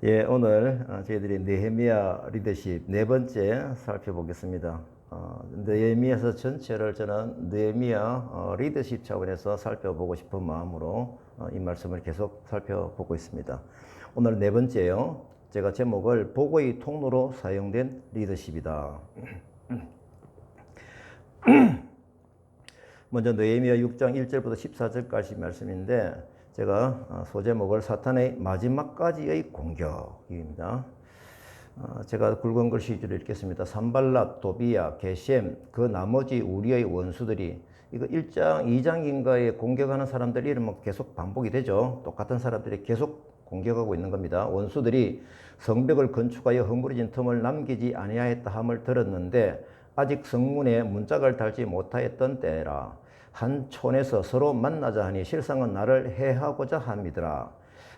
예, 오늘 저희들이 느헤미야 리더십 네 번째 살펴보겠습니다. 느헤미야서 전체를 저는 느헤미야 리더십 차원에서 살펴보고 싶은 마음으로 이 말씀을 계속 살펴보고 있습니다. 오늘 네 번째요. 제가 제목을 보고의 통로로 사용된 리더십이다. 먼저 느헤미야 6장 1절부터 14절까지 말씀인데 제가 소제목을 사탄의 마지막까지의 공격입니다. 제가 굵은 글씨로 읽겠습니다. 산발랏, 도비야, 게셈, 그 나머지 우리의 원수들이 이거 1장, 2장인가에 공격하는 사람들 이름은 계속 반복이 되죠. 똑같은 사람들이 계속 공격하고 있는 겁니다. 원수들이 성벽을 건축하여 허물어진 틈을 남기지 아니하였다 함을 들었는데 아직 성문에 문짝을 달지 못하였던 때라. 한 촌에서 서로 만나자 하니 실상은 나를 해하고자 함이더라.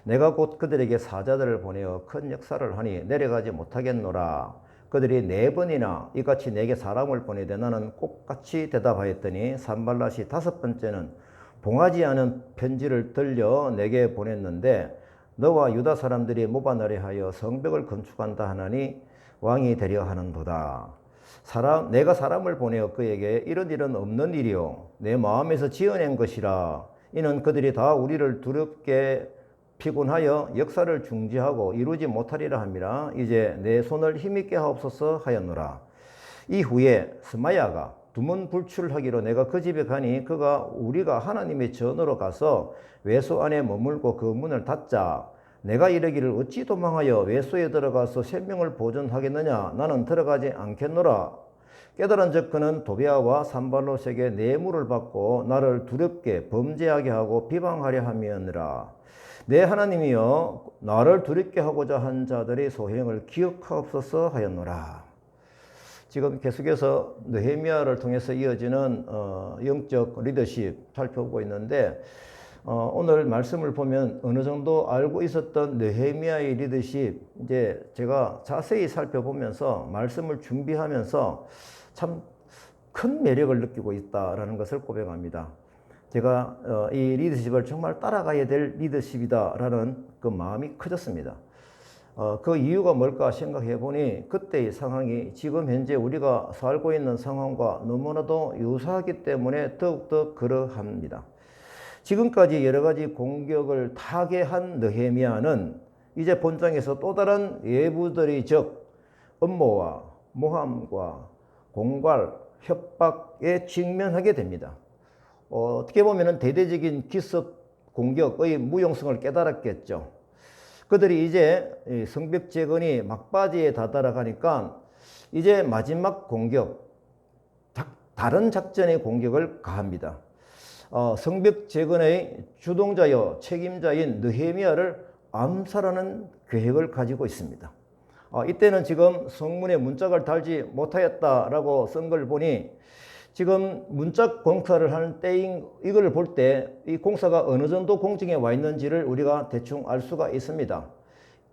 내가 곧 그들에게 사자들을 보내어 큰 역사를 하니 내려가지 못하겠노라. 그들이 4번이나 이같이 내게 사람을 보내되 나는 똑같이 대답하였더니 산발랏이 5번째는 봉하지 않은 편지를 들려 내게 보냈는데 너와 유다 사람들이 모반하려 하여 성벽을 건축한다 하나니 왕이 되려 하는도다. 내가 사람을 보내어 그에게 이런 일은 없는 일이요 내 마음에서 지어낸 것이라. 이는 그들이 다 우리를 두렵게 피곤하여 역사를 중지하고 이루지 못하리라 함이라. 이제 내 손을 힘있게 하옵소서 하였노라. 이후에 스마야가 두문불출하기로 내가 그 집에 가니 그가 우리가 하나님의 전으로 가서 외소 안에 머물고 그 문을 닫자. 내가 이르기를 어찌 도망하여 외소에 들어가서 생명을 보존하겠느냐. 나는 들어가지 않겠노라. 깨달은 즉 그는 도비아와 산발롯에게 뇌물을 받고 나를 두렵게 범죄하게 하고 비방하려 함이었느라. 내 하나님이여 나를 두렵게 하고자 한 자들의 소행을 기억하옵소서 하였노라. 지금 계속해서 느헤미야를 통해서 이어지는 영적 리더십 살펴보고 있는데 오늘 말씀을 보면 어느 정도 알고 있었던 느헤미야의 리더십 이제 제가 자세히 살펴보면서 말씀을 준비하면서 참 큰 매력을 느끼고 있다라는 것을 고백합니다. 제가 이 리더십을 정말 따라가야 될 리더십이다라는 그 마음이 커졌습니다. 그 이유가 뭘까 생각해 보니 그때의 상황이 지금 현재 우리가 살고 있는 상황과 너무나도 유사하기 때문에 더욱더 그러합니다. 지금까지 여러 가지 공격을 타개한 느헤미야는 이제 본장에서 또 다른 외부들의 적 음모와 모함과 공갈, 협박에 직면하게 됩니다. 어떻게 보면 대대적인 기습 공격의 무용성을 깨달았겠죠. 그들이 이제 성벽 재건이 막바지에 다다라가니까 이제 마지막 공격, 다른 작전의 공격을 가합니다. 성벽 재건의 주동자여 책임자인 느헤미야를 암살하는 계획을 가지고 있습니다. 이때는 지금 성문에 문짝을 달지 못하였다라고 쓴 걸 보니 지금 문짝 공사를 하는 때인 이걸 볼 때 이 공사가 어느 정도 공정에 와 있는지를 우리가 대충 알 수가 있습니다.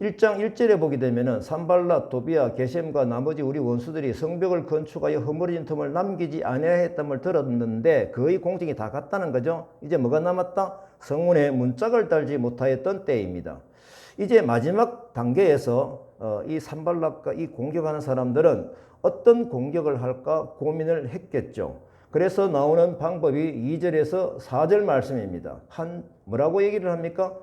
1장 1절에 보게 되면은 산발랏, 도비야, 게셈과 나머지 우리 원수들이 성벽을 건축하여 허물어진 틈을 남기지 아니하였음을 들었는데 거의 공정이 다 갔다는 거죠. 이제 뭐가 남았다? 성문에 문짝을 달지 못하였던 때입니다. 이제 마지막 단계에서 이 산발랏과 이 공격하는 사람들은 어떤 공격을 할까 고민을 했겠죠. 그래서 나오는 방법이 2절에서 4절 말씀입니다. 뭐라고 얘기를 합니까?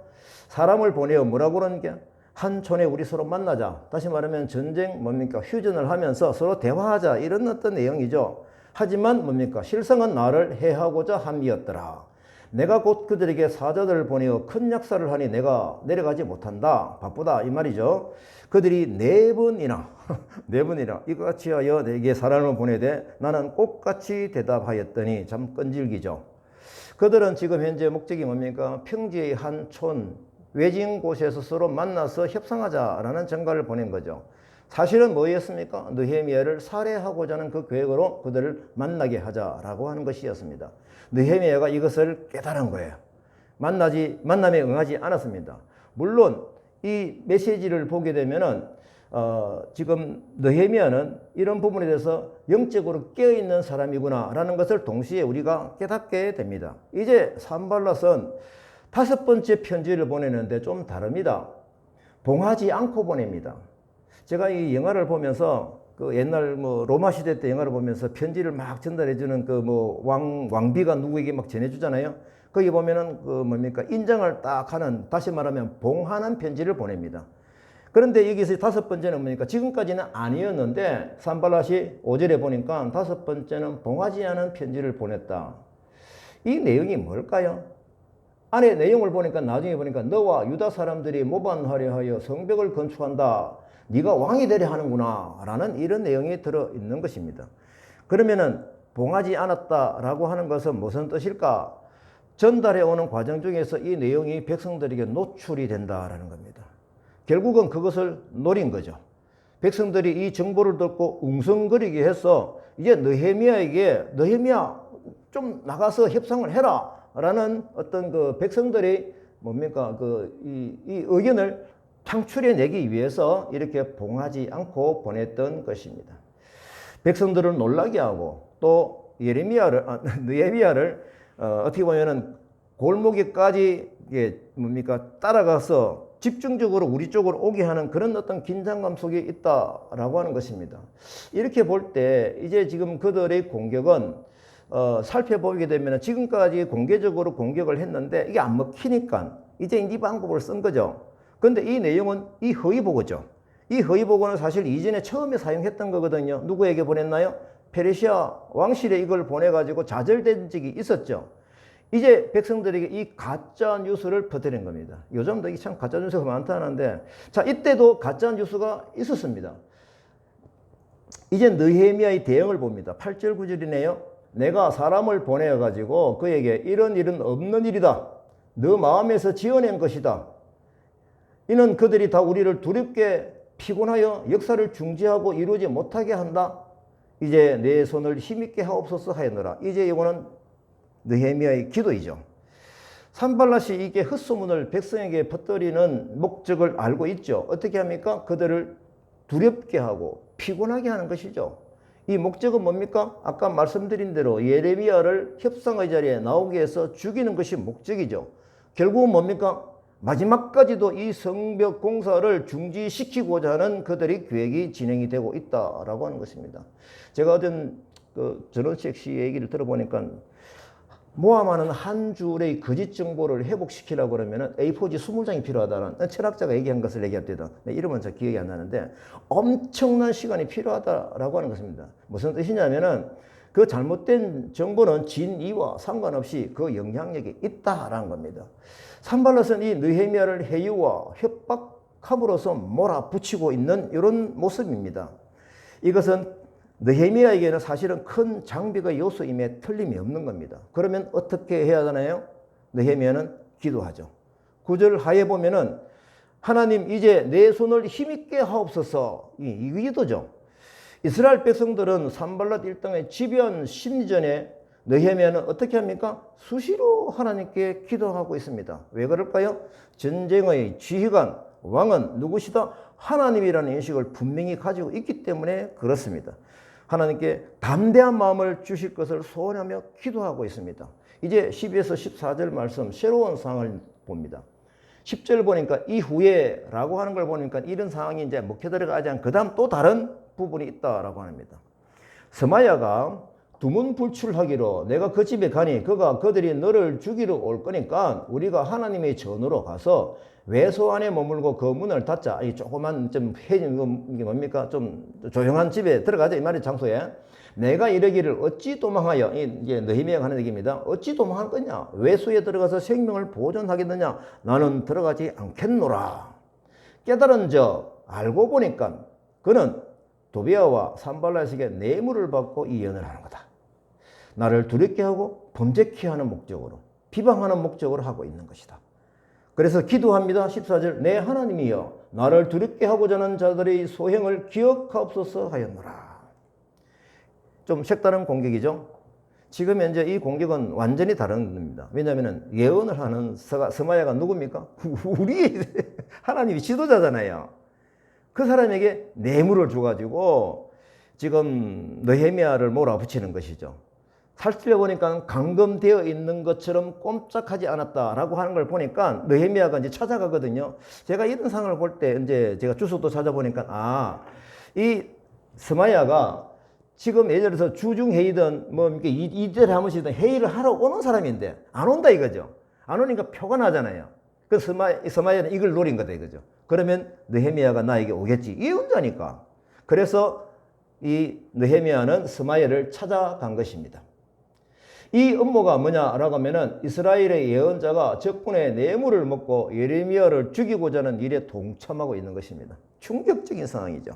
사람을 보내어 뭐라고 그러는 게? 한 촌에 우리 서로 만나자. 다시 말하면 전쟁 뭡니까? 휴전을 하면서 서로 대화하자. 이런 어떤 내용이죠. 하지만 뭡니까? 실상은 나를 해하고자 함이었더라. 내가 곧 그들에게 사자들을 보내어 큰 역사를 하니 내가 내려가지 못한다. 바쁘다. 이 말이죠. 그들이 4번이나 이같이 하여 내게 사람을 보내되 나는 똑같이 대답하였더니 참 끈질기죠. 그들은 지금 현재 목적이 뭡니까? 평지의 한 촌, 외진 곳에서 서로 만나서 협상하자라는 전가를 보낸 거죠. 사실은 뭐였습니까? 느헤미야를 살해하고자 하는 그 계획으로 그들을 만나게 하자라고 하는 것이었습니다. 느헤미야가 이것을 깨달은 거예요. 만남에 응하지 않았습니다. 물론 이 메시지를 보게 되면은 지금 느헤미야는 이런 부분에 대해서 영적으로 깨어있는 사람이구나 라는 것을 동시에 우리가 깨닫게 됩니다. 이제 산발랏은 5번째 편지를 보내는데 좀 다릅니다. 봉하지 않고 보냅니다. 제가 이 영화를 보면서 그 옛날 뭐 로마 시대 때 영화를 보면서 편지를 막 전달해주는 그 뭐 왕비가 누구에게 막 전해주잖아요. 거기 보면은 그 뭡니까 인정을 딱 하는, 다시 말하면 봉하는 편지를 보냅니다. 그런데 여기서 다섯 번째는 뭡니까? 지금까지는 아니었는데 산발랏이 5절에 보니까 다섯 번째는 봉하지 않은 편지를 보냈다. 이 내용이 뭘까요? 안에 내용을 보니까 나중에 보니까 너와 유다 사람들이 모반하려 하여 성벽을 건축한다. 네가 왕이 되려 하는구나 라는 이런 내용이 들어있는 것입니다. 그러면은 봉하지 않았다라고 하는 것은 무슨 뜻일까? 전달해 오는 과정 중에서 이 내용이 백성들에게 노출이 된다라는 겁니다. 결국은 그것을 노린 거죠. 백성들이 이 정보를 듣고 웅성거리게 해서 이제 느헤미야에게 느헤미야 좀 나가서 협상을 해라 라는 어떤 그 백성들의 뭡니까 이 의견을 창출해내기 위해서 이렇게 봉하지 않고 보냈던 것입니다. 백성들을 놀라게 하고 또 느헤미야를 어떻게 보면은 골목에까지 이게 뭡니까 따라가서 집중적으로 우리 쪽으로 오게 하는 그런 어떤 긴장감 속에 있다라고 하는 것입니다. 이렇게 볼 때 이제 지금 그들의 공격은 살펴보게 되면 지금까지 공개적으로 공격을 했는데 이게 안 먹히니까 이제 이 방법을 쓴 거죠. 그런데 이 내용은 이 허위보고죠. 이 허위보고는 사실 이전에 처음에 사용했던 거거든요. 누구에게 보냈나요? 페르시아 왕실에 이걸 보내가지고 좌절된 적이 있었죠. 이제 백성들에게 이 가짜 뉴스를 퍼뜨린 겁니다. 요즘도 참 가짜 뉴스가 많다는데, 자, 이때도 가짜 뉴스가 있었습니다. 이제 느헤미야의 대응을 봅니다. 8절 9절이네요. 내가 사람을 보내가지고 그에게 이런 일은 없는 일이다. 너 마음에서 지어낸 것이다. 이는 그들이 다 우리를 두렵게 피곤하여 역사를 중지하고 이루지 못하게 한다. 이제 내 손을 힘있게 하옵소서 하였노라. 이제 이거는 느헤미야의 기도이죠. 산발랏이 이게 헛소문을 백성에게 퍼뜨리는 목적을 알고 있죠. 어떻게 합니까? 그들을 두렵게 하고 피곤하게 하는 것이죠. 이 목적은 뭡니까? 아까 말씀드린 대로 예레미야를 협상의 자리에 나오게 해서 죽이는 것이 목적이죠. 결국은 뭡니까? 마지막까지도 이 성벽 공사를 중지시키고자 하는 그들의 계획이 진행이 되고 있다라고 하는 것입니다. 제가 어떤 전원책 씨 얘기를 들어보니까 모함하는 한 줄의 거짓 정보를 회복시키려고 그러면 A4지 20장이 필요하다는 철학자가 얘기한 것을 얘기합니다. 이름은 저 기억이 안 나는데 엄청난 시간이 필요하다라고 하는 것입니다. 무슨 뜻이냐면은 그 잘못된 정보는 진위와 상관없이 그 영향력이 있다라는 겁니다. 산발랏은 이 느헤미야를 해유와 협박함으로써 몰아붙이고 있는 이런 모습입니다. 이것은 느헤미야에게는 사실은 큰 장벽의 요소임에 틀림이 없는 겁니다. 그러면 어떻게 해야 하나요? 느헤미야는 기도하죠. 9절 하에 보면은 하나님 이제 내 손을 힘있게 하옵소서, 이 기도죠. 이스라엘 백성들은 산발랏 일당의 집요한 심리전에 느헤미야는 어떻게 합니까? 수시로 하나님께 기도하고 있습니다. 왜 그럴까요? 전쟁의 지휘관, 왕은 누구시다? 하나님이라는 인식을 분명히 가지고 있기 때문에 그렇습니다. 하나님께 담대한 마음을 주실 것을 소원하며 기도하고 있습니다. 이제 12에서 14절 말씀 새로운 상황을 봅니다. 10절 보니까 이후에 라고 하는 걸 보니까 이런 상황이 이제 먹혀 들어가지 않고 그 다음 또 다른 부분이 있다라고 합니다. 스마야가 두문불출하기로 내가 그 집에 가니 그가 그들이 너를 죽이러 올 거니까 우리가 하나님의 전으로 가서 외소 안에 머물고 그 문을 닫자. 이 조그만 좀 이게 뭡니까? 좀 조용한 집에 들어가자 이 말이 장소에. 내가 이러기를 어찌 도망하여, 이제 느헤미야가 하는 얘기입니다. 어찌 도망할 거냐? 외소에 들어가서 생명을 보존하겠느냐? 나는 들어가지 않겠노라. 깨달은 저 알고 보니까 그는 도비야와 산발랏에게 뇌물을 받고 이 연을 하는 거다. 나를 두렵게 하고 범죄케 하는 목적으로, 비방하는 목적으로 하고 있는 것이다. 그래서 기도합니다. 14절 내 하나님이여 나를 두렵게 하고자 하는 자들의 소행을 기억하옵소서 하였노라. 좀 색다른 공격이죠. 지금 현재 이 공격은 완전히 다른 겁니다. 왜냐하면 예언을 하는 스마야가 누굽니까? 우리 하나님이 지도자잖아요. 그 사람에게 뇌물을 줘가지고 지금 느헤미야를 몰아붙이는 것이죠. 살펴 보니까 감금되어 있는 것처럼 꼼짝하지 않았다라고 하는 걸 보니까 느헤미야가 이제 찾아가거든요. 제가 이런 상황을 볼 때 이제 제가 주소도 찾아보니까 이 스마야가 지금 예를 들어서 주중회의든 뭐 이렇게 이틀에 한 번씩이든 회의를 하러 오는 사람인데 안 온다 이거죠. 안 오니까 표가 나잖아요. 그 스마야는 이걸 노린 거다 이거죠. 그러면 느헤미야가 나에게 오겠지. 예언자니까. 그래서 이 느헤미야는 스마야를 찾아간 것입니다. 이 음모가 뭐냐라고 하면은 이스라엘의 예언자가 적군의 뇌물을 먹고 예레미야를 죽이고자 하는 일에 동참하고 있는 것입니다. 충격적인 상황이죠.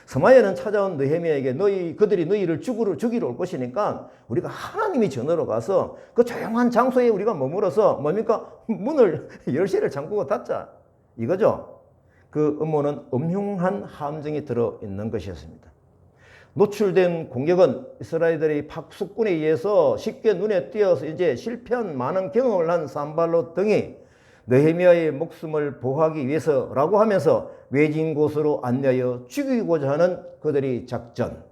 스마야는 찾아온 느헤미야에게 그들이 너희를 죽이러 올 것이니까 우리가 하나님이 전으로 가서 그 조용한 장소에 우리가 머물어서 뭡니까? 문을 열쇠를 잠그고 닫자 이거죠. 그 음모는 음흉한 함정이 들어있는 것이었습니다. 노출된 공격은 이스라엘들이 박수꾼에 의해서 쉽게 눈에 띄어서 이제 실패한 많은 경험을 한 산발롯 등이 느헤미야의 목숨을 보호하기 위해서라고 하면서 외진 곳으로 안내하여 죽이고자 하는 그들의 작전.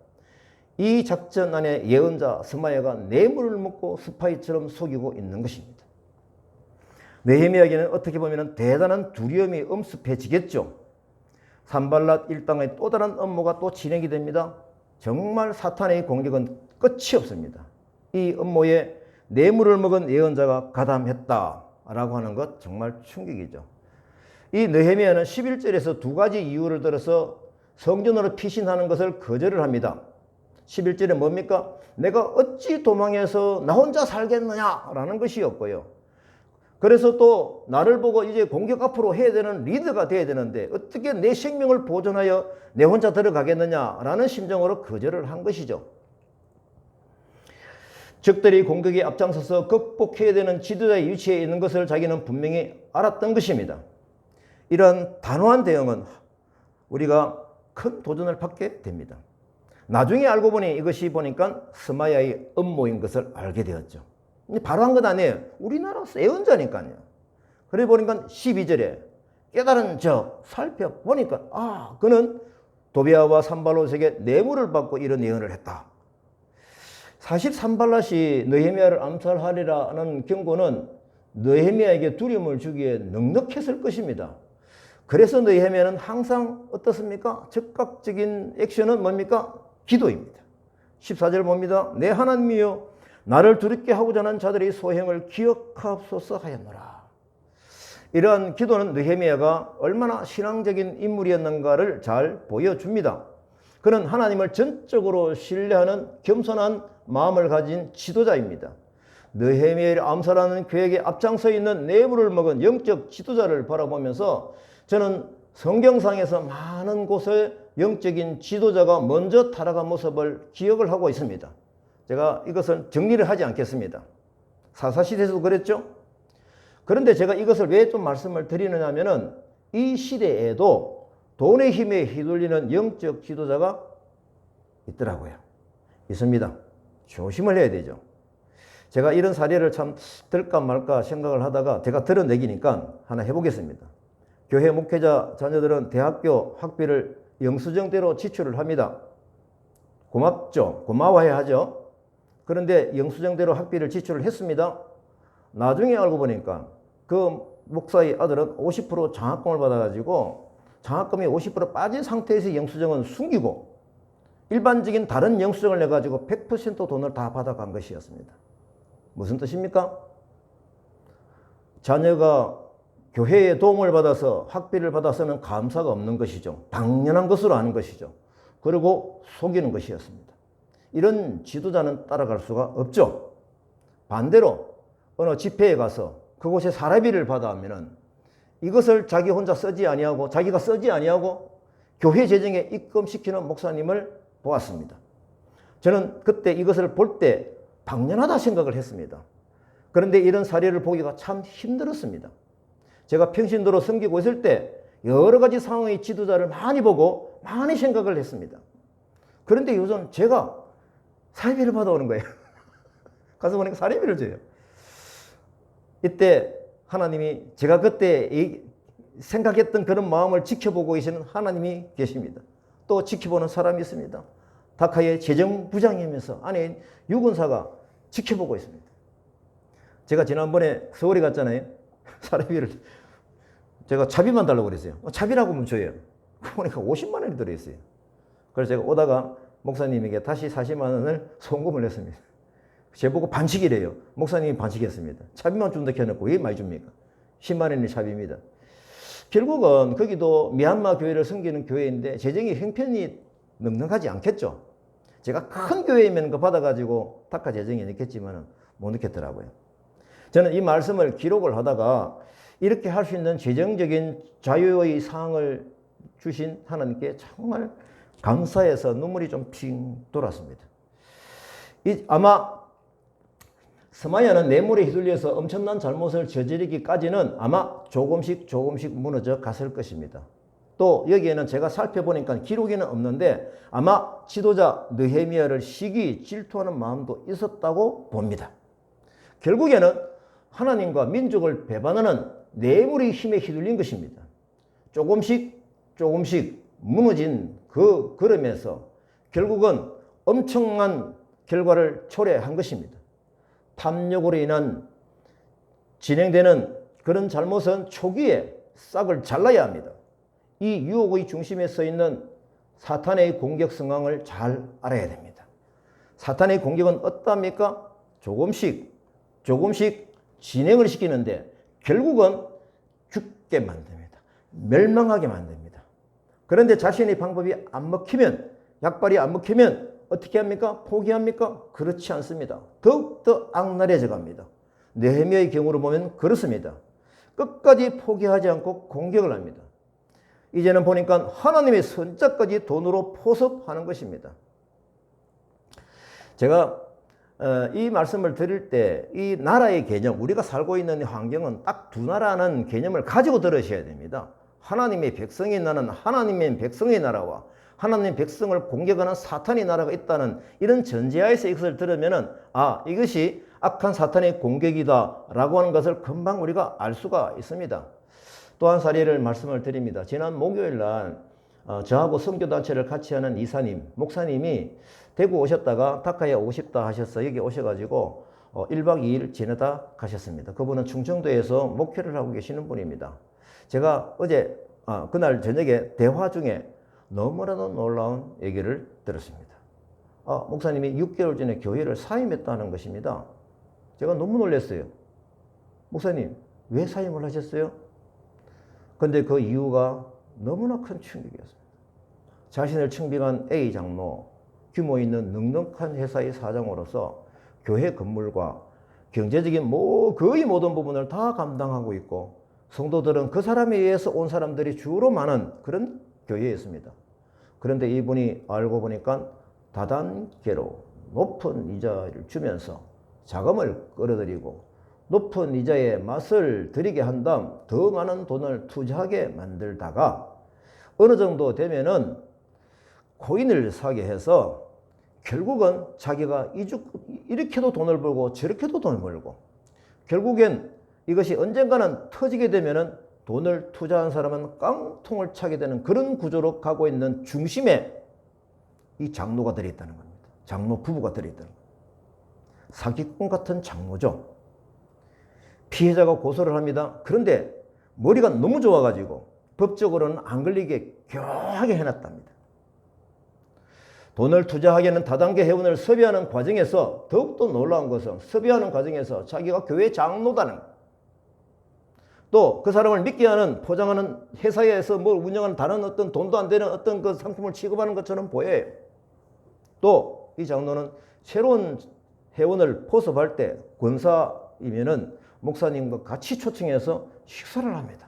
이 작전 안에 예언자 스마야가 뇌물을 먹고 스파이처럼 속이고 있는 것입니다. 느헤미야에게는 어떻게 보면 대단한 두려움이 엄습해지겠죠. 산발랏 일당의 또 다른 업무가 또 진행이 됩니다. 정말 사탄의 공격은 끝이 없습니다. 이 음모에 뇌물을 먹은 예언자가 가담했다라고 하는 것 정말 충격이죠. 이 느헤미야는 11절에서 두 가지 이유를 들어서 성전으로 피신하는 것을 거절을 합니다. 11절에 뭡니까? 내가 어찌 도망해서 나 혼자 살겠느냐라는 것이었고요. 그래서 또 나를 보고 이제 공격 앞으로 해야 되는 리더가 돼야 되는데 어떻게 내 생명을 보존하여 내 혼자 들어가겠느냐라는 심정으로 거절을 한 것이죠. 적들이 공격에 앞장서서 극복해야 되는 지도자의 위치에 있는 것을 자기는 분명히 알았던 것입니다. 이런 단호한 대응은 우리가 큰 도전을 받게 됩니다. 나중에 알고 보니 이것이 보니까 스마야의 음모인 것을 알게 되었죠. 바로 한 것 아니에요. 우리나라 예언자니까요. 그래 보니까 12절에 깨달은 저 살펴보니까 그는 도비아와 산발롯에게 뇌물을 받고 이런 예언을 했다. 사실 산발랏이 느헤미야를 암살하리라는 경고는 느헤미야에게 두려움을 주기에 넉넉했을 것입니다. 그래서 느헤미야는 항상 어떻습니까? 즉각적인 액션은 뭡니까? 기도입니다. 14절 봅니다. 내 하나님이여 나를 두렵게 하고자 하는 자들의 소행을 기억하옵소서 하였노라. 이러한 기도는 느헤미야가 얼마나 신앙적인 인물이었는가를 잘 보여줍니다. 그는 하나님을 전적으로 신뢰하는 겸손한 마음을 가진 지도자입니다. 느헤미야를 암살하는 계획에 앞장서 있는 뇌물을 먹은 영적 지도자를 바라보면서 저는 성경상에서 많은 곳에 영적인 지도자가 먼저 타락한 모습을 기억을 하고 있습니다. 제가 이것을 정리를 하지 않겠습니다. 사사시대에서도 그랬죠. 그런데 제가 이것을 왜 좀 말씀을 드리느냐 하면은 이 시대에도 돈의 힘에 휘둘리는 영적 지도자가 있더라고요. 있습니다. 조심을 해야 되죠. 제가 이런 사례를 참 들까 말까 생각을 하다가 제가 드러내기니까 하나 해보겠습니다. 교회 목회자 자녀들은 대학교 학비를 영수증대로 지출을 합니다. 고맙죠. 고마워해야 하죠. 그런데 영수증대로 학비를 지출을 했습니다. 나중에 알고 보니까 그 목사의 아들은 50% 장학금을 받아가지고 장학금이 50% 빠진 상태에서 영수증은 숨기고 일반적인 다른 영수증을 내가지고 100% 돈을 다 받아간 것이었습니다. 무슨 뜻입니까? 자녀가 교회의 도움을 받아서 학비를 받아서는 감사가 없는 것이죠. 당연한 것으로 아는 것이죠. 그리고 속이는 것이었습니다. 이런 지도자는 따라갈 수가 없죠. 반대로 어느 집회에 가서 그곳에 사례비를 받아 하면은 이것을 자기 혼자 쓰지 아니하고 자기가 쓰지 아니하고 교회 재정에 입금시키는 목사님을 보았습니다. 저는 그때 이것을 볼 때 당연하다 생각을 했습니다. 그런데 이런 사례를 보기가 참 힘들었습니다. 제가 평신도로 섬기고 있을 때 여러 가지 상황의 지도자를 많이 보고 많이 생각을 했습니다. 그런데 요즘 제가 사례비를 받아오는 거예요. 가서 보니까 사례비를 줘요. 이때 하나님이 제가 그때 생각했던 그런 마음을 지켜보고 계시는 하나님이 계십니다. 또 지켜보는 사람이 있습니다. 다카의 재정부장이면서 안에 유군사가 지켜보고 있습니다. 제가 지난번에 서울에 갔잖아요. 사례비를 제가 차비만 달라고 그랬어요. 차비라고 하면 줘요. 보니까 50만 원이 들어있어요. 그래서 제가 오다가 목사님에게 다시 40만 원을 송금을 했습니다. 제보고 반칙이래요. 목사님이 반칙했습니다. 차비만 준다 해놓고 왜 많이 줍니까? 10만 원이 차비입니다. 결국은 거기도 미얀마 교회를 섬기는 교회인데 재정이 형편이 넉넉하지 않겠죠. 제가 큰 교회이면 그 받아가지고 다카 재정에 넣겠지만 못 넣겠더라고요. 저는 이 말씀을 기록을 하다가 이렇게 할 수 있는 재정적인 자유의 상을 주신 하나님께 정말 감사해서 눈물이 좀 핑 돌았습니다. 아마 스마야는 뇌물에 휘둘려서 엄청난 잘못을 저지르기까지는 아마 조금씩 무너져 갔을 것입니다. 또 여기에는 제가 살펴보니까 기록에는 없는데 아마 지도자 느헤미야를 시기 질투하는 마음도 있었다고 봅니다. 결국에는 하나님과 민족을 배반하는 뇌물의 힘에 휘둘린 것입니다. 조금씩 무너진 그 걸음에서 결국은 엄청난 결과를 초래한 것입니다. 탐욕으로 인한 진행되는 그런 잘못은 초기에 싹을 잘라야 합니다. 이 유혹의 중심에 서 있는 사탄의 공격 상황을 잘 알아야 됩니다. 사탄의 공격은 어떠합니까? 조금씩 진행을 시키는데 결국은 죽게 만듭니다. 멸망하게 만듭니다. 그런데 자신의 방법이 안 먹히면, 약발이 안 먹히면 어떻게 합니까? 포기합니까? 그렇지 않습니다. 더욱더 악랄해져 갑니다. 느헤미야의 경우로 보면 그렇습니다. 끝까지 포기하지 않고 공격을 합니다. 이제는 보니까 하나님의 선자까지 돈으로 포섭하는 것입니다. 제가 이 말씀을 드릴 때 이 나라의 개념, 우리가 살고 있는 환경은 딱 두 나라는 개념을 가지고 들으셔야 됩니다. 하나님의 백성이 나는 하나님의 백성의 나라와 하나님의 백성을 공격하는 사탄의 나라가 있다는 이런 전제하에서 이것을 들으면은 이것이 악한 사탄의 공격이다 라고 하는 것을 금방 우리가 알 수가 있습니다. 또 한 사례를 말씀을 드립니다. 지난 목요일 날 저하고 선교단체를 같이 하는 이사님, 목사님이 대구 오셨다가 다카에 오고 싶다 하셔서 여기 오셔가지고 1박 2일 지내다 가셨습니다. 그분은 충청도에서 목회를 하고 계시는 분입니다. 제가 어제 그날 저녁에 대화 중에 너무나도 놀라운 얘기를 들었습니다. 목사님이 6개월 전에 교회를 사임했다는 것입니다. 제가 너무 놀랐어요. 목사님, 왜 사임을 하셨어요? 근데 그 이유가 너무나 큰 충격이었습니다. 자신을 청빙한 A 장로, 규모 있는 넉넉한 회사의 사장으로서 교회 건물과 경제적인 거의 모든 부분을 다 감당하고 있고 성도들은 그 사람에 의해서 온 사람들이 주로 많은 그런 교회였습니다. 그런데 이분이 알고 보니까 다단계로 높은 이자를 주면서 자금을 끌어들이고 높은 이자의 맛을 들이게 한 다음 더 많은 돈을 투자하게 만들다가 어느 정도 되면은 코인을 사게 해서 결국은 자기가 이렇게도 돈을 벌고 저렇게도 돈을 벌고 결국엔 이것이 언젠가는 터지게 되면은 돈을 투자한 사람은 깡통을 차게 되는 그런 구조로 가고 있는 중심에 이 장로가 들어있다는 겁니다. 장로 부부가 들어있다는 겁니다. 사기꾼 같은 장로죠. 피해자가 고소를 합니다. 그런데 머리가 너무 좋아가지고 법적으로는 안 걸리게 교하게 해놨답니다. 돈을 투자하기에는 다단계 회원을 섭외하는 과정에서 더욱더 놀라운 것은 섭외하는 과정에서 자기가 교회 장로다는 것. 또 그 사람을 믿게 하는 포장하는 회사에서 뭘 운영하는 다른 어떤 돈도 안 되는 어떤 그 상품을 취급하는 것처럼 보여요. 또 이 장로는 새로운 회원을 포섭할 때 권사이면은 목사님과 같이 초청해서 식사를 합니다.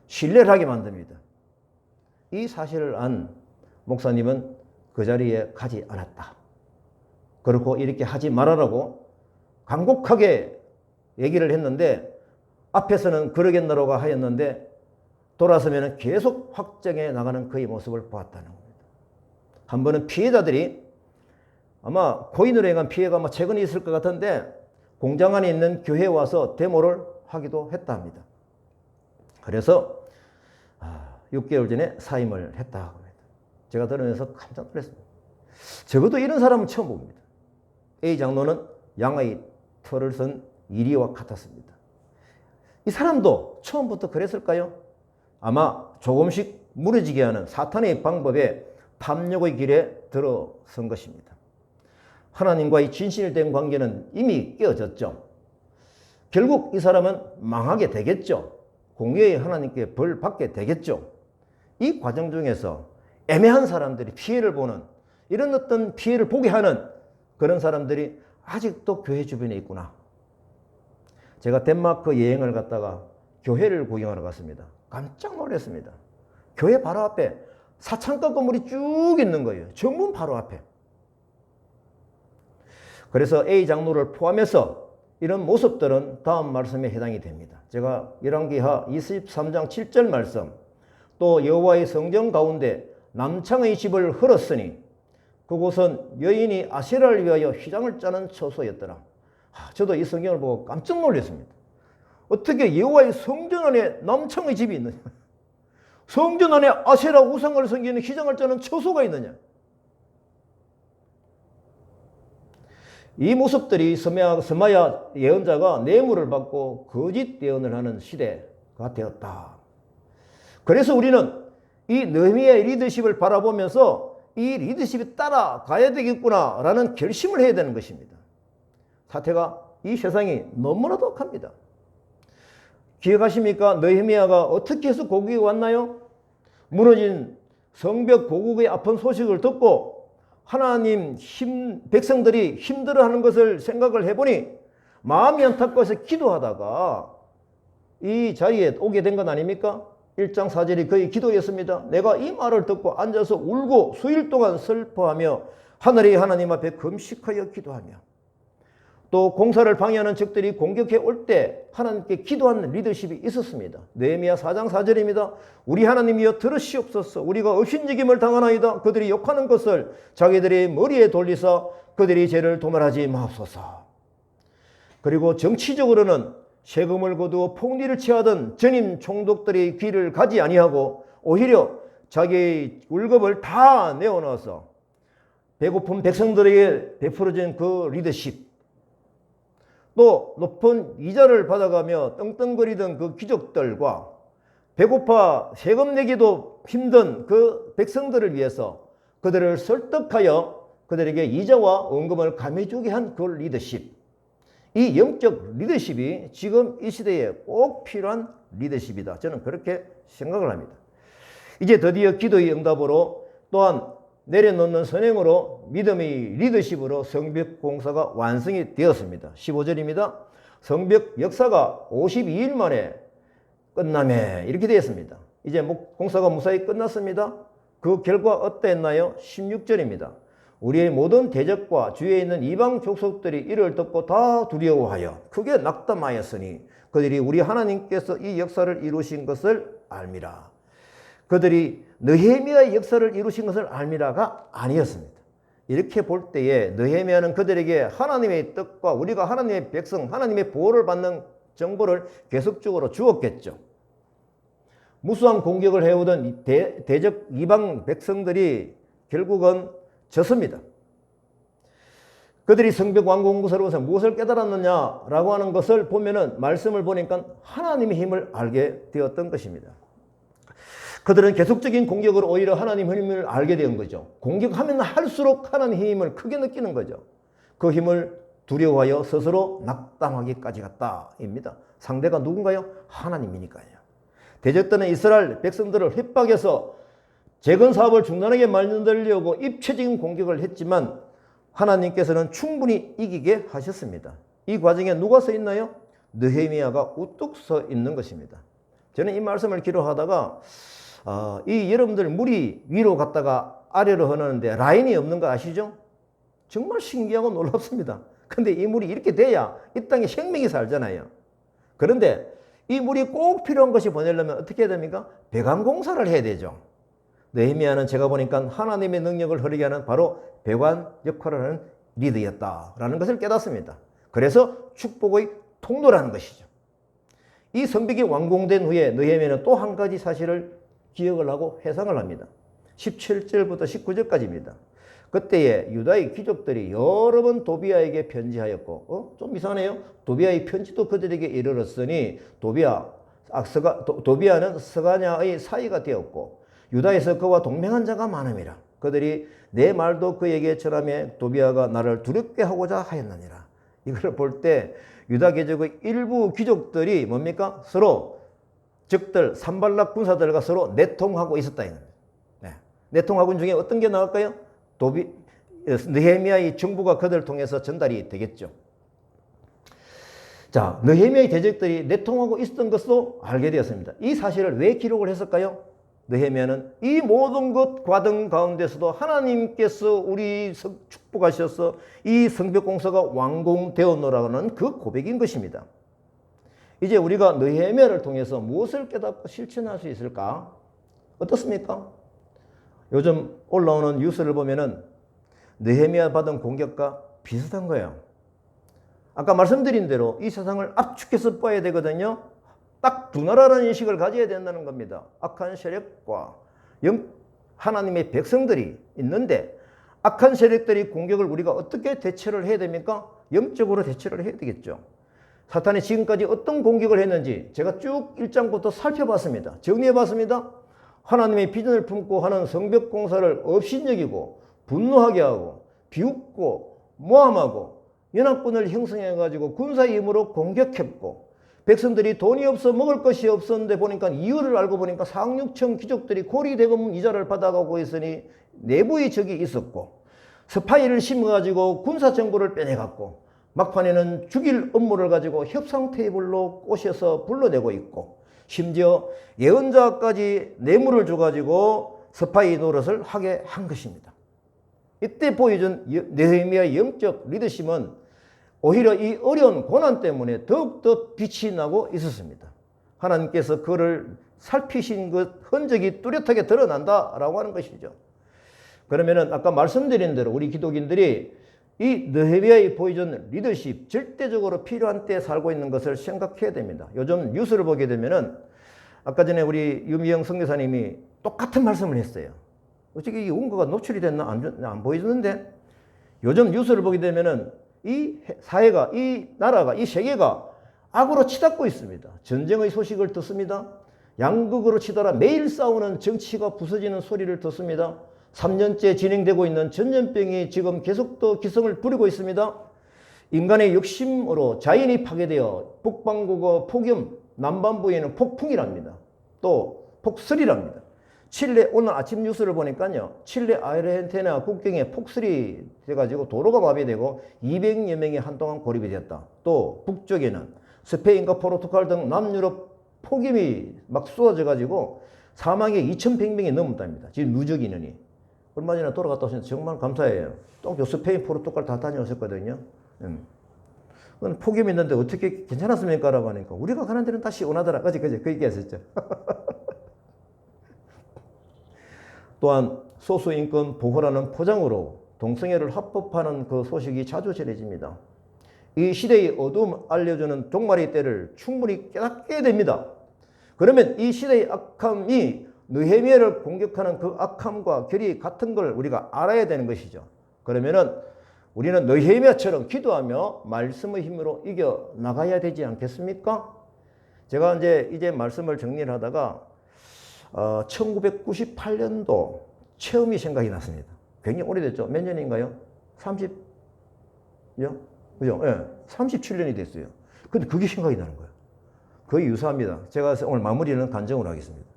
신뢰를 하게 만듭니다. 이 사실을 안 목사님은 그 자리에 가지 않았다. 그렇고 이렇게 하지 말아라고 간곡하게 얘기를 했는데 앞에서는 그러겠노라고 하였는데 돌아서면 계속 확정해 나가는 그의 모습을 보았다는 겁니다. 한 번은 피해자들이 아마 코인으로 인한 피해가 최근에 있을 것 같은데 공장 안에 있는 교회에 와서 데모를 하기도 했다 합니다. 그래서 6개월 전에 사임을 했다 합니다. 제가 들으면서 깜짝 놀랐습니다. 적어도 이런 사람은 처음 봅니다. A 장로는 양의 털을 쓴 이리와 같았습니다. 이 사람도 처음부터 그랬을까요? 아마 조금씩 무너지게 하는 사탄의 방법에 탐욕의 길에 들어선 것입니다. 하나님과의 진실된 관계는 이미 깨어졌죠. 결국 이 사람은 망하게 되겠죠. 공의의 하나님께 벌 받게 되겠죠. 이 과정 중에서 애매한 사람들이 피해를 보는, 이런 어떤 피해를 보게 하는 그런 사람들이 아직도 교회 주변에 있구나. 제가 덴마크 여행을 갔다가 교회를 구경하러 갔습니다. 깜짝 놀랐습니다. 교회 바로 앞에 사창가 건물이 쭉 있는 거예요. 정문 바로 앞에. 그래서 A 장로를 포함해서 이런 모습들은 다음 말씀에 해당이 됩니다. 제가 열왕기하 23장 7절 말씀, 또 여호와의 성전 가운데 남창의 집을 헐었으니 그곳은 여인이 아세라를 위하여 휘장을 짜는 처소였더라. 저도 이 성경을 보고 깜짝 놀랐습니다. 어떻게 여호와의 성전 안에 남창의 집이 있느냐? 성전 안에 아세라 우상을 섬기는 휘장을 짜는 처소가 있느냐? 이 모습들이 스마야 예언자가 뇌물을 받고 거짓 예언을 하는 시대가 되었다. 그래서 우리는 이 느헤미야의 리더십을 바라보면서 이 리더십이 따라가야 되겠구나 라는 결심을 해야 되는 것입니다. 사태가 이 세상이 너무나도 악합니다. 기억하십니까? 느헤미야가 어떻게 해서 고국에 왔나요? 무너진 성벽 고국의 아픈 소식을 듣고 하나님 백성들이 힘들어하는 것을 생각을 해보니 마음이 안타까워서 기도하다가 이 자리에 오게 된 건 아닙니까? 1장 4절이 그의 기도였습니다. 내가 이 말을 듣고 앉아서 울고 수일 동안 슬퍼하며 하늘의 하나님 앞에 금식하여 기도하며, 또 공사를 방해하는 적들이 공격해 올 때 하나님께 기도하는 리더십이 있었습니다. 느헤미야 4장 4절입니다. 우리 하나님이여 들으시옵소서. 우리가 업신여김을 당하나이다. 그들이 욕하는 것을 자기들의 머리에 돌리사 그들이 죄를 도말하지 마옵소서. 그리고 정치적으로는 세금을 거두어 폭리를 취하던 전임 총독들의 귀를 가지 아니하고 오히려 자기의 월급을 다 내어넣어서 배고픈 백성들에게 베풀어진 그 리더십, 또 높은 이자를 받아가며 떵떵거리던 그 귀족들과 배고파 세금 내기도 힘든 그 백성들을 위해서 그들을 설득하여 그들에게 이자와 원금을 감해주게 한 그 리더십, 이 영적 리더십이 지금 이 시대에 꼭 필요한 리더십이다. 저는 그렇게 생각을 합니다. 이제 드디어 기도의 응답으로 또한 내려놓는 선행으로 믿음의 리더십으로 성벽 공사가 완성이 되었습니다. 15절입니다. 성벽 역사가 52일 만에 끝나매 이렇게 되었습니다. 이제 공사가 무사히 끝났습니다. 그 결과 어땠나요? 16절입니다. 우리의 모든 대적과 주위에 있는 이방 족속들이 이를 듣고 다 두려워하여 크게 낙담하였으니 그들이 우리 하나님께서 이 역사를 이루신 것을 알미라. 그들이 느헤미야의 역사를 이루신 것을 알미라가 아니었습니다. 이렇게 볼 때에 느헤미야는 그들에게 하나님의 뜻과 우리가 하나님의 백성, 하나님의 보호를 받는 정보를 계속적으로 주었겠죠. 무수한 공격을 해오던 대적 이방 백성들이 결국은 졌습니다. 그들이 성벽 완공사로서 무엇을 깨달았느냐라고 하는 것을 보면은 말씀을 보니까 하나님의 힘을 알게 되었던 것입니다. 그들은 계속적인 공격으로 오히려 하나님의 힘을 알게 된 거죠. 공격하면 할수록 하나님의 힘을 크게 느끼는 거죠. 그 힘을 두려워하여 스스로 낙담하기까지 갔다입니다. 상대가 누군가요? 하나님이니까요. 대적들은 이스라엘 백성들을 협박해서 재건 사업을 중단하게 만들려고 입체적인 공격을 했지만 하나님께서는 충분히 이기게 하셨습니다. 이 과정에 누가 서 있나요? 느헤미야가 우뚝 서 있는 것입니다. 저는 이 말씀을 기록하다가 이 여러분들 물이 위로 갔다가 아래로 흐르는데 라인이 없는 거 아시죠? 정말 신기하고 놀랍습니다. 근데 이 물이 이렇게 돼야 이 땅에 생명이 살잖아요. 그런데 이 물이 꼭 필요한 것이 보내려면 어떻게 해야 됩니까? 배관 공사를 해야 되죠. 느헤미야는 제가 보니까 하나님의 능력을 흐르게 하는 바로 배관 역할을 하는 리더였다라는 것을 깨닫습니다. 그래서 축복의 통로라는 것이죠. 이 성벽이 완공된 후에 느헤미야는 또 한 가지 사실을 기억을 하고 회상을 합니다. 17절부터 19절까지입니다. 그때에 유다의 귀족들이 여러 번 도비아에게 편지하였고, 좀 이상하네요. 도비아의 편지도 그들에게 이르렀으니 도비아는 스가냐의 사이가 되었고 유다에서 그와 동맹한 자가 많음이라. 그들이 내 말도 그에게 전하며 도비아가 나를 두렵게 하고자 하였느니라. 이걸 볼 때 유다 계족의 일부 귀족들이 뭡니까? 서로 적들 산발락 군사들과 서로 내통하고 있었다. 네. 내통하군 중에 어떤 게 나올까요? 느헤미야의 정부가 그들을 통해서 전달이 되겠죠. 자, 느헤미야의 대적들이 내통하고 있었던 것도 알게 되었습니다. 이 사실을 왜 기록을 했을까요? 느헤미야는 이 모든 것 과정 가운데서도 하나님께서 우리 축복하셔서 이 성벽 공사가 완공되었노라는 그 고백인 것입니다. 이제 우리가 느헤미야를 통해서 무엇을 깨닫고 실천할 수 있을까? 어떻습니까? 요즘 올라오는 뉴스를 보면은 느헤미야 받은 공격과 비슷한 거예요. 아까 말씀드린 대로 이 세상을 압축해서 봐야 되거든요. 딱 두 나라라는 인식을 가져야 된다는 겁니다. 악한 세력과 하나님의 백성들이 있는데 악한 세력들이 공격을 우리가 어떻게 대처를 해야 됩니까? 영적으로 대처를 해야 되겠죠. 사탄이 지금까지 어떤 공격을 했는지 제가 쭉 1장부터 살펴봤습니다. 정리해봤습니다. 하나님의 비전을 품고 하는 성벽 공사를 업신여기고 분노하게 하고 비웃고 모함하고 연합군을 형성해가지고 군사의 힘으로 공격했고 백성들이 돈이 없어 먹을 것이 없었는데 보니까 이유를 알고 보니까 상륙청 귀족들이 고리대금 이자를 받아가고 있으니 내부의 적이 있었고 스파이를 심어가지고 군사정보를 빼내갔고 막판에는 죽일 업무를 가지고 협상 테이블로 꼬셔서 불러내고 있고 심지어 예언자까지 뇌물을 줘가지고 스파이 노릇을 하게 한 것입니다. 이때 보여준 느헤미야의 영적 리더십은 오히려 이 어려운 고난 때문에 더욱더 빛이 나고 있었습니다. 하나님께서 그를 살피신 그 흔적이 뚜렷하게 드러난다라고 하는 것이죠. 그러면은 아까 말씀드린 대로 우리 기독인들이 이 느헤미야의 보여준 리더십 절대적으로 필요한 때에 살고 있는 것을 생각해야 됩니다. 요즘 뉴스를 보게 되면은 아까 전에 우리 유미영 선교사님이 똑같은 말씀을 했어요. 어떻게 이 원고가 노출이 됐나 안 보여주는데 요즘 뉴스를 보게 되면은 이 사회가, 이 나라가, 이 세계가 악으로 치닫고 있습니다. 전쟁의 소식을 듣습니다. 양극으로 치달아 매일 싸우는 정치가 부서지는 소리를 듣습니다. 3년째 진행되고 있는 전염병이 지금 계속 더 기승을 부리고 있습니다. 인간의 욕심으로 자연이 파괴되어 북반구가 폭염, 남반부에는 폭풍이랍니다. 또 폭설이랍니다. 칠레 오늘 아침 뉴스를 보니까요. 칠레 아르헨티나 국경에 폭설이 돼가지고 도로가 마비되고 200여 명이 한동안 고립이 되었다. 또 북쪽에는 스페인과 포르투갈 등 남유럽 폭염이 막 쏟아져가지고 사망이 2,100명이 넘었답니다. 지금 누적 인원이. 얼마 전에 돌아갔다 오셨는데 정말 감사해요. 또 스페인, 포르투갈 다 다녀오셨거든요. 폭염이 있는데 어떻게 괜찮았습니까? 라고 하니까 우리가 가는 데는 다 시원하더라. 그제 그 얘기했었죠. 또한 소수인권 보호라는 포장으로 동성애를 합법화하는 그 소식이 자주 전해집니다. 이 시대의 어두움 알려주는 종말의 때를 충분히 깨닫게 됩니다. 그러면 이 시대의 악함이 느헤미야를 공격하는 그 악함과 결이 같은 걸 우리가 알아야 되는 것이죠. 그러면은 우리는 느헤미야처럼 기도하며 말씀의 힘으로 이겨 나가야 되지 않겠습니까? 제가 이제 말씀을 정리를 하다가 1998년도 처음이 생각이 났습니다. 굉장히 오래됐죠. 몇 년인가요? 30요? 그죠? 예. 37년이 됐어요. 근데 그게 생각이 나는 거예요. 거의 유사합니다. 제가 오늘 마무리는 간증으로 하겠습니다.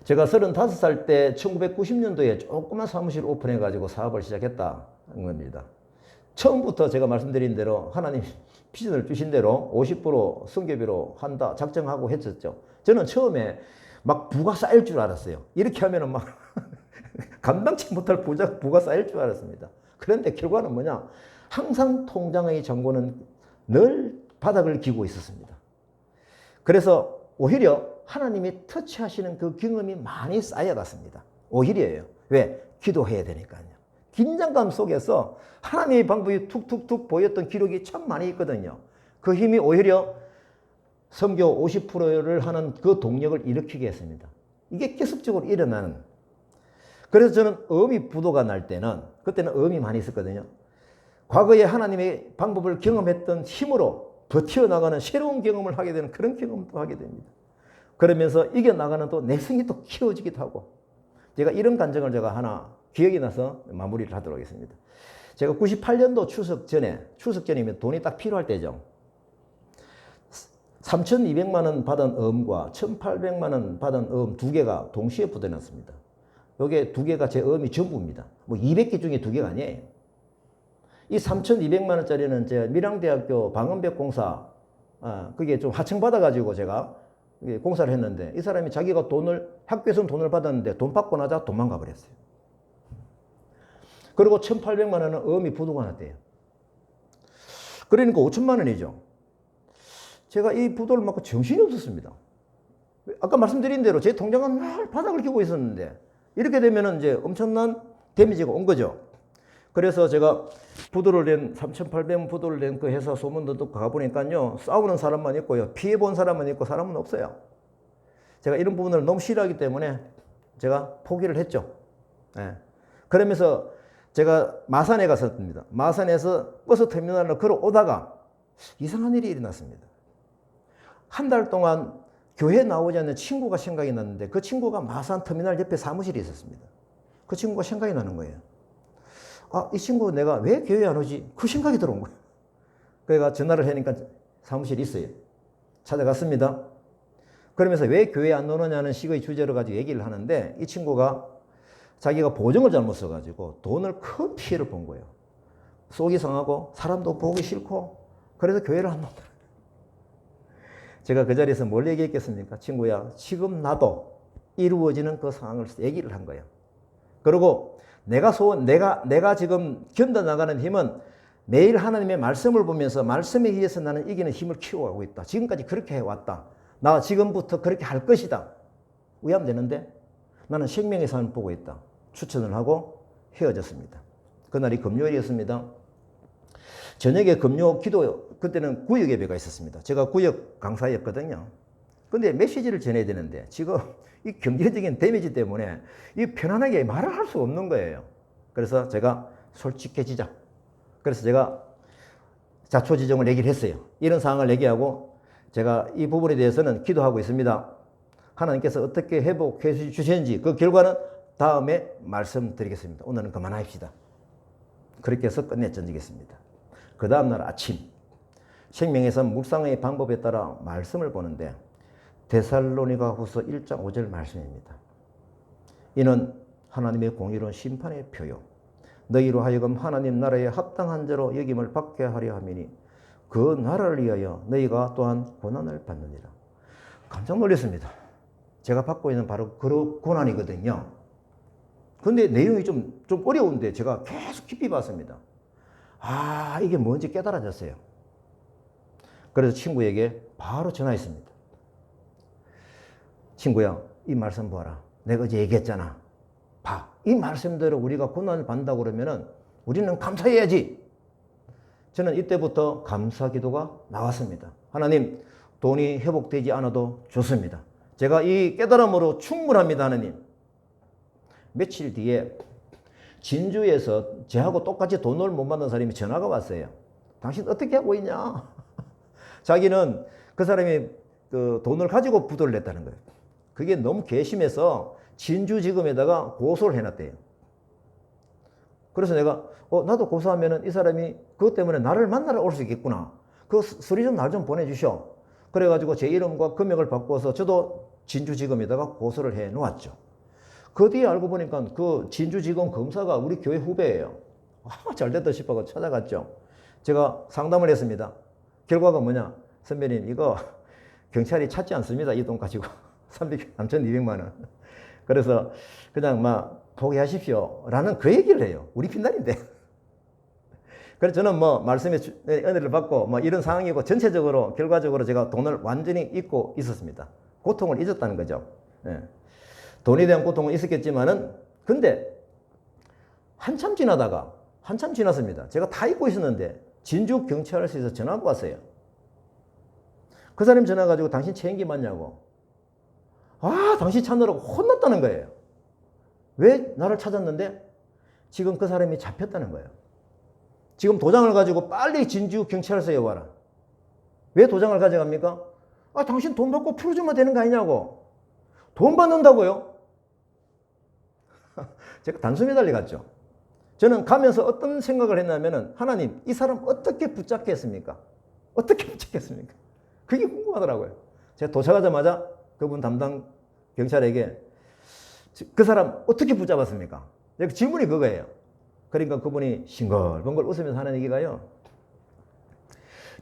제가 35살 때 1990년도에 조그만 사무실 오픈해가지고 사업을 시작했다는 겁니다. 처음부터 제가 말씀드린 대로 하나님 비전을 주신 대로 50% 선교비로 한다 작정하고 했었죠. 저는 처음에 막 부가 쌓일 줄 알았어요. 이렇게 하면은 막 감당치 못할 부가 쌓일 줄 알았습니다. 그런데 결과는 뭐냐? 항상 통장의 잔고는 늘 바닥을 기고 있었습니다. 그래서 오히려 하나님이 터치하시는 그 경험이 많이 쌓여갔습니다. 오히려요. 왜? 기도해야 되니까요. 긴장감 속에서 하나님의 방법이 툭툭툭 보였던 기록이 참 많이 있거든요. 그 힘이 오히려 선교 50%를 하는 그 동력을 일으키게 했습니다. 이게 계속적으로 일어나는. 그래서 저는 어미 부도가 날 때는, 그때는 어미 많이 있었거든요. 과거에 하나님의 방법을 경험했던 힘으로 버텨나가는 새로운 경험을 하게 되는 그런 경험도 하게 됩니다. 그러면서 이겨나가는 또 내성이 또 키워지기도 하고, 제가 이런 간증을 제가 하나 기억이 나서 마무리를 하도록 하겠습니다. 제가 98년도 추석 전이면 돈이 딱 필요할 때죠. 3,200만 원 받은 어음과 1,800만 원 받은 어음 두 개가 동시에 붙어놨습니다. 요게 두 개가 제 어음이 전부입니다. 뭐 200개 중에 두 개가 아니에요. 이 3,200만 원짜리는 제가 밀양대학교 방음벽 공사, 그게 좀 하청받아가지고 제가 공사를 했는데, 이 사람이 자기가 학교에서 돈을 받았는데 돈 받고 나자 도망가 버렸어요. 그리고 1,800만 원은 어음이 부도가 났대요. 그러니까 5천만 원이죠. 제가 이 부도를 맞고 정신이 없었습니다. 아까 말씀드린 대로 제 통장은 늘 바닥을 기고 있었는데, 이렇게 되면 이제 엄청난 데미지가 온 거죠. 그래서 제가 3,800원 부도를 낸 그 회사 소문도 듣고 가보니까요, 싸우는 사람만 있고요, 피해본 사람만 있고 사람은 없어요. 제가 이런 부분을 너무 싫어하기 때문에 제가 포기를 했죠. 예. 그러면서 제가 마산에 갔었습니다. 마산에서 버스 터미널로 걸어오다가 이상한 일이 일어났습니다. 한 달 동안 교회 나오지 않는 친구가 생각이 났는데, 그 친구가 마산 터미널 옆에 사무실에 있었습니다. 그 친구가 생각이 나는 거예요. 이 친구 내가 왜 교회 안 오지? 그 생각이 들어온 거예요. 그래가 전화를 하니까 사무실에 있어요. 찾아갔습니다. 그러면서 왜 교회 안 오느냐는 식의 주제로 가지고 얘기를 하는데, 이 친구가 자기가 보증을 잘못 써가지고 돈을 큰 피해를 본 거예요. 속이 상하고 사람도 보기 싫고, 그래서 교회를 안 온다. 제가 그 자리에서 뭘 얘기했겠습니까? 친구야, 지금 나도 이루어지는 그 상황을 얘기를 한 거예요. 그리고 내가 지금 견뎌나가는 힘은 매일 하나님의 말씀을 보면서 말씀에 의해서 나는 이기는 힘을 키워가고 있다. 지금까지 그렇게 해왔다. 나 지금부터 그렇게 할 것이다. 의하면 되는데 나는 생명의 삶을 보고 있다. 추천을 하고 헤어졌습니다. 그날이 금요일이었습니다. 저녁에 금요 기도, 그때는 구역 예배가 있었습니다. 제가 구역 강사였거든요. 근데 메시지를 전해야 되는데 지금 이 경제적인 데미지 때문에 이 편안하게 말을 할 수 없는 거예요. 그래서 제가 솔직해지자. 그래서 제가 자초지종을 얘기를 했어요. 이런 상황을 얘기하고, 제가 이 부분에 대해서는 기도하고 있습니다. 하나님께서 어떻게 회복해 주시는지 그 결과는 다음에 말씀드리겠습니다. 오늘은 그만합시다. 그렇게 해서 끝내전지겠습니다. 그 다음날 아침 생명에서 묵상의 방법에 따라 말씀을 보는데, 데살로니가 후서 1장 5절 말씀입니다. 이는 하나님의 공의로운 심판의 표요 너희로 하여금 하나님 나라에 합당한 자로 여김을 받게 하려 함이니 그 나라를 위하여 너희가 또한 고난을 받느니라. 깜짝 놀랐습니다. 제가 받고 있는 바로 그 고난이거든요. 근데 내용이 좀 어려운데 제가 계속 깊이 봤습니다. 이게 뭔지 깨달아졌어요. 그래서 친구에게 바로 전화했습니다. 친구야, 이 말씀 봐라. 내가 어제 얘기했잖아. 봐. 이 말씀대로 우리가 고난을 받는다고 그러면은 우리는 감사해야지. 저는 이때부터 감사 기도가 나왔습니다. 하나님, 돈이 회복되지 않아도 좋습니다. 제가 이 깨달음으로 충분합니다, 하나님. 며칠 뒤에 진주에서 저하고 똑같이 돈을 못 받는 사람이 전화가 왔어요. 당신 어떻게 하고 있냐? 자기는 그 사람이 그 돈을 가지고 부도를 냈다는 거예요. 그게 너무 괘씸해서 진주지검에다가 고소를 해놨대요. 그래서 내가 나도 고소하면은 이 사람이 그것 때문에 나를 만나러 올 수 있겠구나. 그 서류 좀 날 좀 보내주셔. 그래가지고 제 이름과 금액을 바꿔서 저도 진주지검에다가 고소를 해 놓았죠. 그 뒤에 알고 보니까 그 진주지검 검사가 우리 교회 후배예요. 잘됐다 싶어서 찾아갔죠. 제가 상담을 했습니다. 결과가 뭐냐? 선배님, 이거 경찰이 찾지 않습니다. 이 돈 가지고. 3,200만 원. 그래서 그냥 막 포기하십시오. 라는 그 얘기를 해요. 우리 핀단인데. 그래서 저는 말씀의 은혜를 받고 이런 상황이고, 전체적으로 결과적으로 제가 돈을 완전히 잊고 있었습니다. 고통을 잊었다는 거죠. 네. 돈에 대한 고통은 있었겠지만은, 근데 한참 지났습니다. 제가 다 잊고 있었는데 진주 경찰서에서 전화가 왔어요. 그 사람이 전화 가지고 당신 체인기 맞냐고. 당신 찾느라고 혼났다는 거예요. 왜 나를 찾았는데? 지금 그 사람이 잡혔다는 거예요. 지금 도장을 가지고 빨리 진주 경찰서에 와라. 왜 도장을 가져갑니까? 아, 당신 돈 받고 풀어주면 되는 거 아니냐고. 돈 받는다고요? 제가 단수 매달려 갔죠. 저는 가면서 어떤 생각을 했냐면은, 하나님, 이 사람 어떻게 붙잡겠습니까? 어떻게 붙잡겠습니까? 그게 궁금하더라고요. 제가 도착하자마자 그분 담당 경찰에게 그 사람 어떻게 붙잡았습니까? 질문이 그거예요. 그러니까 그분이 싱글벙글 웃으면서 하는 얘기가요.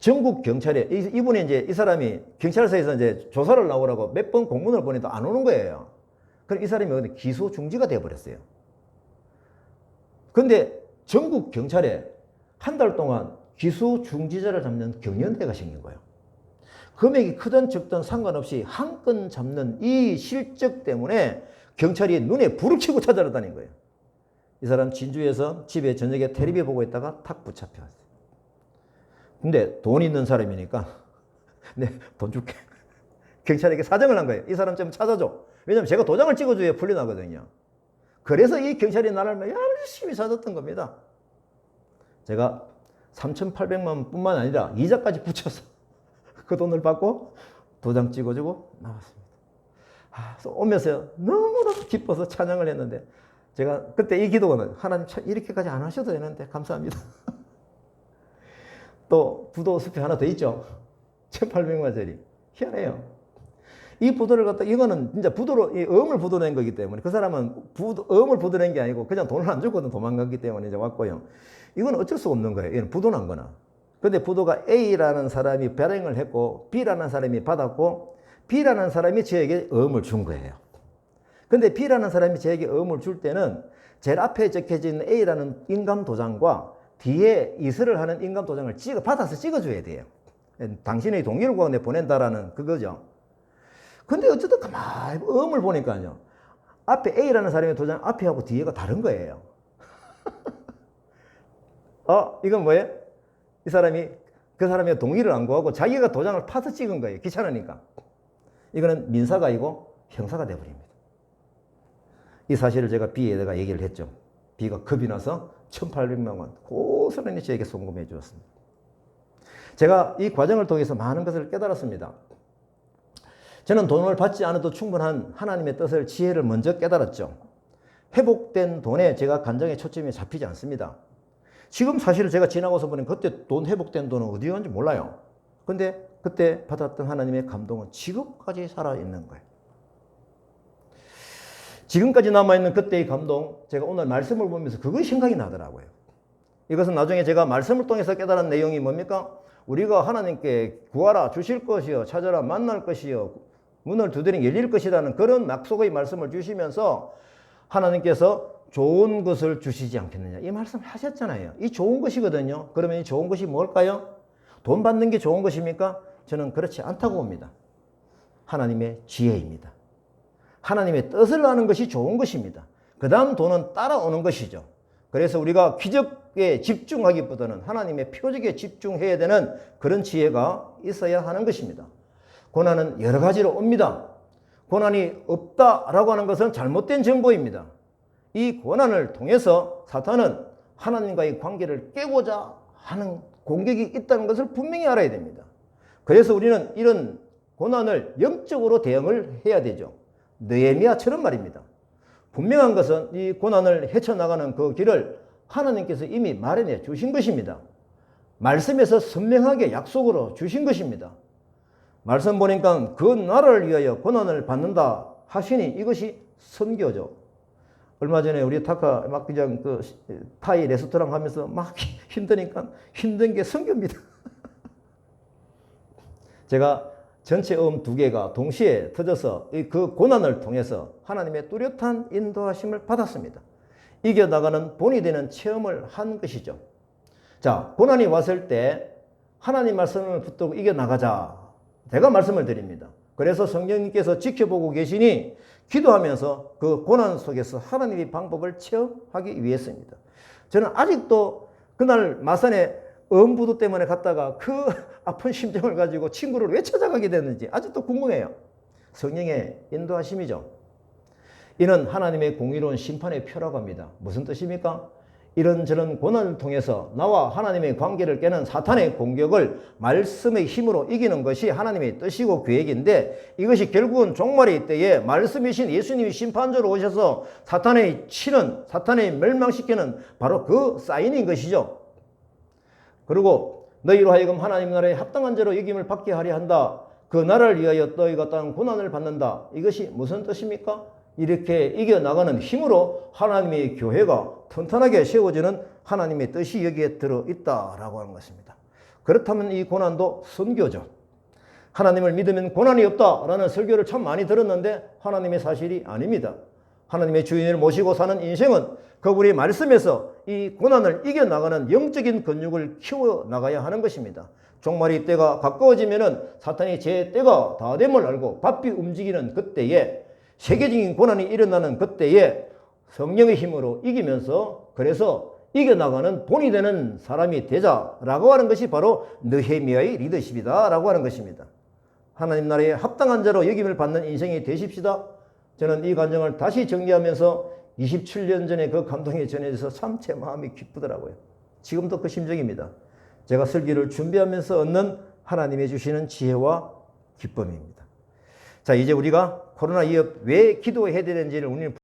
전국 경찰에, 이분이 이제 이 사람이 경찰서에서 이제 조사를 나오라고 몇 번 공문을 보내도 안 오는 거예요. 그럼 이 사람이 어디 기소 중지가 되어버렸어요. 근데 전국 경찰에 한 달 동안 기소 중지자를 잡는 경연대가 생긴 거예요. 금액이 크든 적든 상관없이 한 건 잡는 이 실적 때문에 경찰이 눈에 불을 켜고 찾아다닌 거예요. 이 사람 진주에서 집에 저녁에 텔레비 보고 있다가 탁 붙잡혀왔어요. 근데 돈 있는 사람이니까 네, 돈 줄게. 경찰에게 사정을 한 거예요. 이 사람 좀 찾아줘. 왜냐면 제가 도장을 찍어줘야 풀려나거든요. 그래서 이 경찰이 나를 열심히 찾았던 겁니다. 제가 3,800만 원 뿐만 아니라 이자까지 붙여서 그 돈을 받고 도장 찍어주고 나왔습니다. 그래서 오면서 너무너무 기뻐서 찬양을 했는데, 제가 그때 이 기도는, 하나님 참 이렇게까지 안 하셔도 되는데 감사합니다. 또 부도 숲이 하나 더 있죠. 1,800만짜리. 희한해요. 이 부도를 갖다, 이거는 진짜 부도로, 이 어음을 부도낸 거기 때문에, 그 사람은 어음을 부도낸 게 아니고 그냥 돈을 안 주고도 도망갔기 때문에 이제 왔고요. 이건 어쩔 수 없는 거예요. 이건 부도난 거나. 근데 부도가 A라는 사람이 발행을 했고 B라는 사람이 받았고 B라는 사람이 저에게 어음을 준 거예요. 근데 B라는 사람이 저에게 어음을 줄 때는 제일 앞에 적혀진 A라는 인감 도장과 뒤에 이설을 하는 인감 도장을 받아서 찍어줘야 돼요. 당신의 동의를 구하고 내 보낸다라는 그거죠. 근데 어쨌든 가만히 어음을 보니까요, 앞에 A라는 사람의 도장 앞에하고 뒤에가 다른 거예요. 이건 뭐예요? 이 사람이 그 사람의 동의를 안 구하고 자기가 도장을 파서 찍은 거예요. 귀찮으니까. 이거는 민사가 아니고 형사가 되어버립니다. 이 사실을 제가 B에다가 얘기를 했죠. B가 겁이 나서 1,800만 원 고스란히 저에게 송금해 주었습니다. 제가 이 과정을 통해서 많은 것을 깨달았습니다. 저는 돈을 받지 않아도 충분한 하나님의 뜻을, 지혜를 먼저 깨달았죠. 회복된 돈에 제가 간장의 초점이 잡히지 않습니다. 지금 사실 제가 지나고서 보니 그때 돈 회복된 돈은 어디 갔는지 몰라요. 근데 그때 받았던 하나님의 감동은 지금까지 살아있는 거예요. 지금까지 남아있는 그때의 감동, 제가 오늘 말씀을 보면서 그것이 생각이 나더라고요. 이것은 나중에 제가 말씀을 통해서 깨달은 내용이 뭡니까? 우리가 하나님께 구하라 주실 것이요, 찾아라 만날 것이요, 문을 두드리면 열릴 것이라는 그런 약속의 말씀을 주시면서 하나님께서 좋은 것을 주시지 않겠느냐, 이 말씀 하셨잖아요. 이 좋은 것이거든요. 그러면 이 좋은 것이 뭘까요? 돈 받는 게 좋은 것입니까? 저는 그렇지 않다고 봅니다. 하나님의 지혜입니다. 하나님의 뜻을 아는 것이 좋은 것입니다. 그 다음 돈은 따라오는 것이죠. 그래서 우리가 기적에 집중하기보다는 하나님의 표적에 집중해야 되는 그런 지혜가 있어야 하는 것입니다. 고난은 여러 가지로 옵니다. 고난이 없다라고 하는 것은 잘못된 정보입니다. 이 고난을 통해서 사탄은 하나님과의 관계를 깨고자 하는 공격이 있다는 것을 분명히 알아야 됩니다. 그래서 우리는 이런 고난을 영적으로 대응을 해야 되죠. 느헤미야처럼 말입니다. 분명한 것은 이 고난을 헤쳐나가는 그 길을 하나님께서 이미 마련해 주신 것입니다. 말씀에서 선명하게 약속으로 주신 것입니다. 말씀 보니까 그 나라를 위하여 고난을 받는다 하시니 이것이 선교죠. 얼마 전에 우리 타카 막 그냥 그 타이 레스토랑 하면서 막 힘드니까 힘든 게 선교입니다. 제가 전체 음 2개가 동시에 터져서 그 고난을 통해서 하나님의 뚜렷한 인도하심을 받았습니다. 이겨나가는 본이 되는 체험을 한 것이죠. 자, 고난이 왔을 때 하나님 말씀을 붙들고 이겨나가자. 제가 말씀을 드립니다. 그래서 성령님께서 지켜보고 계시니 기도하면서 그 고난 속에서 하나님의 방법을 체험하기 위해서입니다. 저는 아직도 그날 마산에 음부도 때문에 갔다가 그 아픈 심정을 가지고 친구를 왜 찾아가게 됐는지 아직도 궁금해요. 성령의 인도하심이죠. 이는 하나님의 공의로운 심판의 표라고 합니다. 무슨 뜻입니까? 이런저런 고난을 통해서 나와 하나님의 관계를 깨는 사탄의 공격을 말씀의 힘으로 이기는 것이 하나님의 뜻이고 계획인데, 이것이 결국은 종말의 때에 말씀이신 예수님이 심판자로 오셔서 사탄의 치는, 사탄의 멸망시키는 바로 그 사인인 것이죠. 그리고 너희로 하여금 하나님 나라에 합당한 자로 여김을 받게 하려 한다. 그 나라를 위하여 너희가 땅 고난을 받는다. 이것이 무슨 뜻입니까? 이렇게 이겨나가는 힘으로 하나님의 교회가 튼튼하게 세워지는 하나님의 뜻이 여기에 들어있다라고 하는 것입니다. 그렇다면 이 고난도 선교죠. 하나님을 믿으면 고난이 없다라는 설교를 참 많이 들었는데 하나님의 사실이 아닙니다. 하나님의 주인을 모시고 사는 인생은 그분의 말씀에서 이 고난을 이겨나가는 영적인 근육을 키워나가야 하는 것입니다. 종말의 때가 가까워지면은 사탄이 제 때가 다 됨을 알고 바삐 움직이는 그때에, 세계적인 고난이 일어나는 그때에 성령의 힘으로 이기면서, 그래서 이겨나가는 본이 되는 사람이 되자라고 하는 것이 바로 느헤미야의 리더십이다 라고 하는 것입니다. 하나님 나라에 합당한 자로 여김을 받는 인생이 되십시다. 저는 이 간증을 다시 정리하면서 27년 전에 그 감동이 전해져서 참 제 마음이 기쁘더라고요. 지금도 그 심정입니다. 제가 설교를 준비하면서 얻는 하나님이 주시는 지혜와 기쁨입니다. 자, 이제 우리가 코로나 이후 왜 기도해야 되는지를 우리는